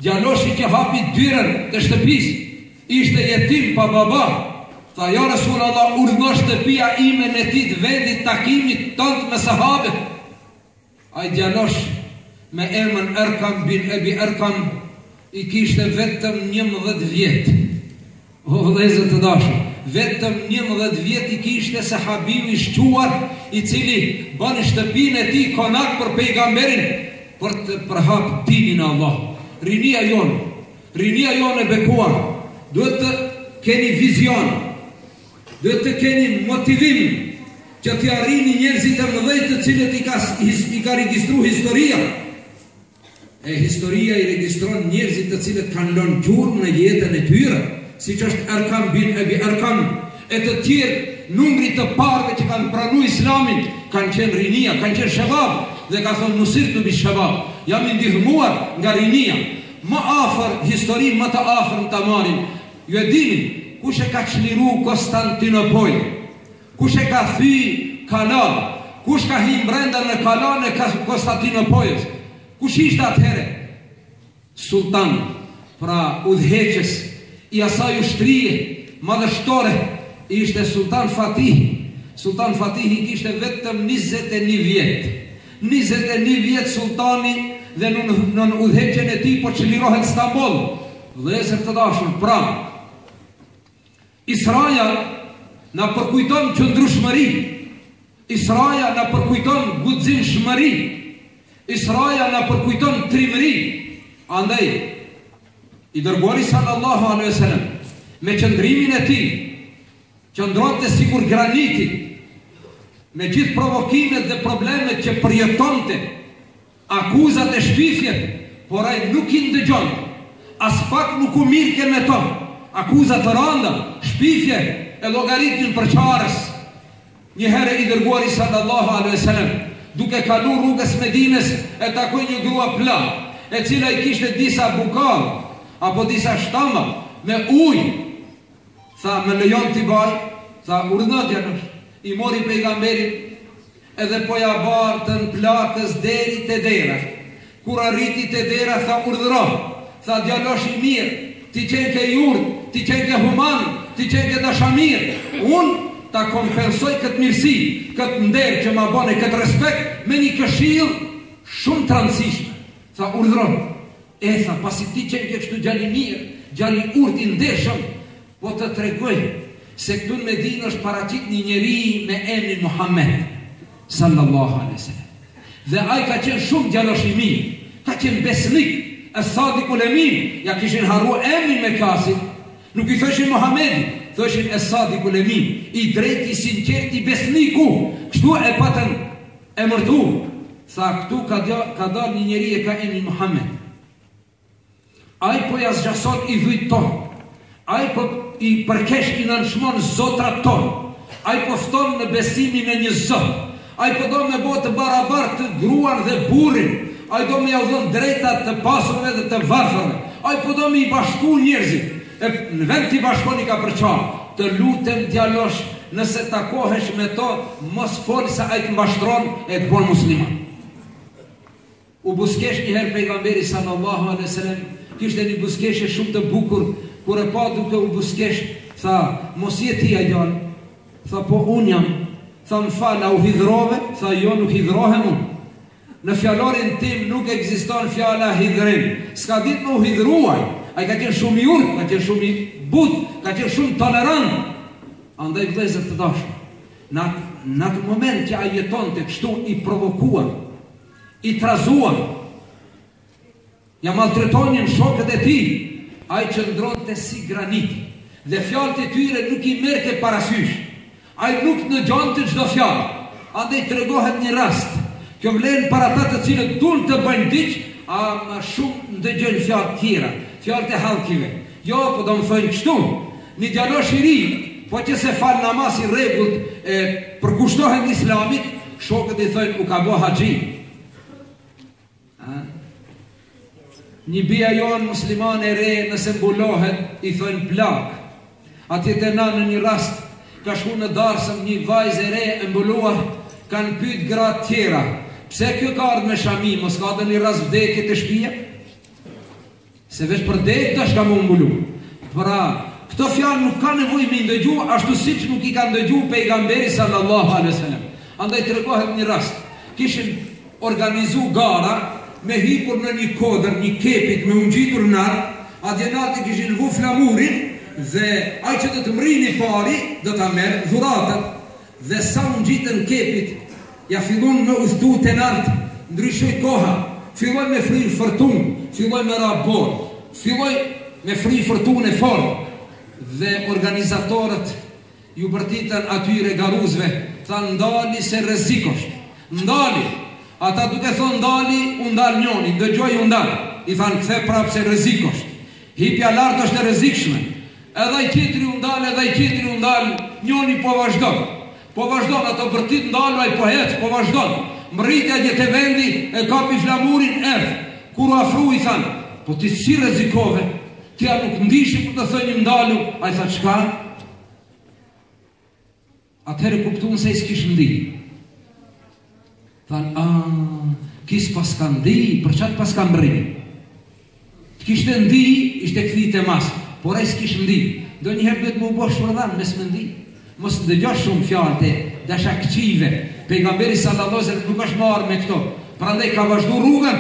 Djaloshi që hapi dyrën të shtëpisë, ishte jetim pa baba. Tha, ja Rasulullah, urdhno shtëpia ime në dit vendit takimit tënd me sahabët. Ai djalosh me emën Erkam bin Ebi Erkam i kishte vetëm 11 vjet. O vëllezër të dashur, vetëm 11 vjet i kishte sahabiu i shquar, i cili bën shtëpinë e tij konak për pejgamberin për të përhap dinin e Allah. Rinia jonë e bekuar, duhet të keni vizion, duhet të keni motivim që të arrini njerëzit e mëdhej të cilët i ka regjistru historia. E historia i regjistron njerëzit të cilët kanë lënë gjurmë në jetën e tyre, siç është Erkam bin Ebi Erkam, e të tjerë numri të parëve që kanë pranuar Islamin kanë qenë rinia, kanë qenë shabab, dhe ka thonë nusirtu bi shabab, jam i ndihmuar nga rinia. Më afër, histori më të afër në të marim, ju e dini kush e ka çliru Konstantinopol, kush e ka thy kalan, kush ka hi brenda në kalan e Konstantinopolës, kush ishte atëhere? Sultan, pra udhëheqës i asaj ushtrie madhështore, ishte Sultan Fatih. Sultan Fatih i kishte vetëm 21 vjet. 21 vjet sultani, dhe në udhëheqjen e tij po çlirohet Stamboll. Vëllezër të dashur, pra Israja na përkujton qëndrueshmëri, Israja na përkujton guximshmëri, Israja na përkujton trimëri. Andaj i dërguari sallallahu alaihi wasallam me qëndrimin e tij qëndronte sikur graniti, me gjithë provokimet dhe problemet që përjetonte, akuzat e shpifjet, por ai nuk i ndëgjon, as pak nuk u mirke me to, akuzat të rënda, shpifje e llogaritnin për qarës. Një herë i dërguari sallallahu alaihi wasallam, duke kalu rrugës Medines, e takoi një grua plak, e cila i kishte disa bukallë apo disa shtamba me ujë. Tha, më lejon t'i baj? Tha, urdhno djalosh. I mori pejgamberin edhe po ja bartën plakës deri te dera. Kur arriti te dera, tha, urdhëro. Tha, djalosh i mirë, ti qenë ke jurë, ti qenë ke human, ti qenë ke dashamir. Unë ta kompensoj këtë mirësi, këtë nder që ma bane, këtë respekt, me një këshill shumë të rëndësishme. Tha, urdhëro. E tha, pasi ti qenë ke kështu gjali mirë, gjali urt i ndershëm, po të tregoj se këtu në Medinë është paraqit një njeri me emrin Muhammed sallallahu alaihi wasallam. Dhe ai ka qenë shumë djalosh i mirë, ka qenë besnik, as-Sadiqul Amin. Ja kishin harruar emrin me kasin, nuk i thoshin Muhamedi, thoshin as-Sadiqul Amin, i drejtë, i sinqert, i besniku. Kështu e patën emërtuar. Tha, këtu ka dalë një njeri e ka emrin Muhammed. Ai po ja zgjason i vyt ton, ai po i përkesh i nënshmon zotrat ton, ai po fton në besimin e një zot, ai po do me botë të barabartë të gruan dhe burrin, ai do me ja dhënë drejtat të pasurve dhe të varfërve, ai po do me i bashku njerëzit, e në vend t'i bashkoni ka përqarë. Të lutem djalosh, nëse takohesh me to, mos foli se ai të mbashtron e të bon musliman. U buskesh një herë pejgamberi sallallahu alaihi wasallam, kishte një buskeshe shumë të bukur, kur e pa duke u buskesh, tha, mos je ti ajon? Tha, po unë jam. Tha, më fal, a u hidhrove? Tha, jo, nuk hidhrohem unë. Në fjalorin tim nuk ekziston fjala hidhrim. S'ka ditë më u hidhruaj. Ai ka qenë shumë i urtë, ka qenë shumë i butë, ka qenë shumë tolerant. Andaj vëllezër të dashur, në atë moment që ai jetonte kështu i provokuar, i trazuar, ja maltretonin shokët e tij, ai qëndronte si graniti, dhe fjalët e tyre nuk i merrte parasysh. Ai nuk ndëgjonte çdo fjalë. Andaj tregohet një rast. Kjo vlen para ata të cilët duan të bëjnë diç, a më shumë ndëgjojnë fjalë tjera, fjalët e hallkive. Jo, po do më thënë kështu. Një djalosh i ri, po që se fal namaz i rregullt, përkushtohet Islamit, shokët i thënë u ka bë haxhi. Një bia jonë muslimane e re nëse mbulohet, i thënë plak. Atje të na në një rast ka shku në darsëm një vajzë e re e mbuluar, kanë pyet gratë tjera, pse kjo ka ardhur me shami, mos ka dhe një rast vdekje të shtëpia? Se veç për det tash ka më mbulu. Pra, këto fjalë nuk ka nevojë me ndëgju, ashtu siç nuk i ka ndëgju pejgamberi sallallahu alaihi wasallam. Andaj tregohet një rast, kishin organizu gara me hipur në një kodër, një kepit me ungjitur nar, atje nati kishin vu flamurin dhe ai që do të mrini pari do ta merr dhuratën. Dhe sa ungjitën kepit, ja fillon me udhtu të nartë, ndryshoj koha, filloj me frirë fërtun, filloj me rabor, filloj me frirë fërtun e forë, dhe organizatorët ju bërtitën atyre garuzve, tha ndali se rrezikosht, ndali, ata duke thonë ndali, u ndal njoni, dëgjoj u ndal, i thanë kthe prapë se rrezikosht, hipja lartë është e rrezikshme, edhe i tjetri u ndal, edhe i tjetri u ndal, njoni po vazhdon. Po vazhdon, ato bërtit ndalë, ai po hec, po vazhdon. Mritja një të vendi, e kapi flamurin, erdhë. Kur u afru, i thanë, po ti si rrezikove, ti a nuk ndishi për të thënë ndalu, a i tha çka? Atëherë kuptuan se i s'kish ndi. Thanë, kis pas ka ndi, për qatë pas ka mbri. Kishte ndi, ishte këthit e masë, por a i s'kish ndi. Do njëherë duhet më u bosh shpërdan, mes më ndi. Mos të dëgjosh shumë fjalë të dashakqive. Pejgamberi sallallahu alaihi wasallam nuk është marrë me këto. Prandaj ka vazhdu rrugën.